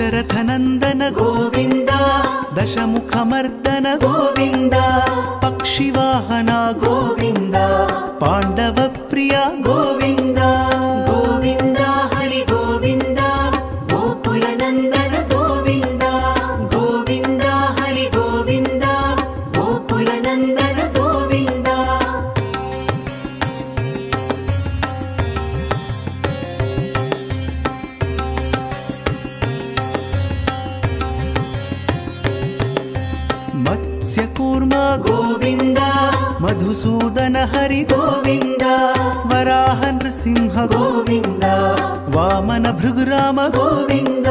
Dasharathnandan Govind दशमुखमर्दन Govind पक्षिवाहना Govind पाण्डवप्रिया Govind Govind Hari Govind गोकुलनन्दन Govind Govind Hari Govind गोकुलनन्दन Govind मत्स्यकूर्मा Govind Madhusudan Hari Govind Varaha Narasimha Govind Vaman भृगुराम Govind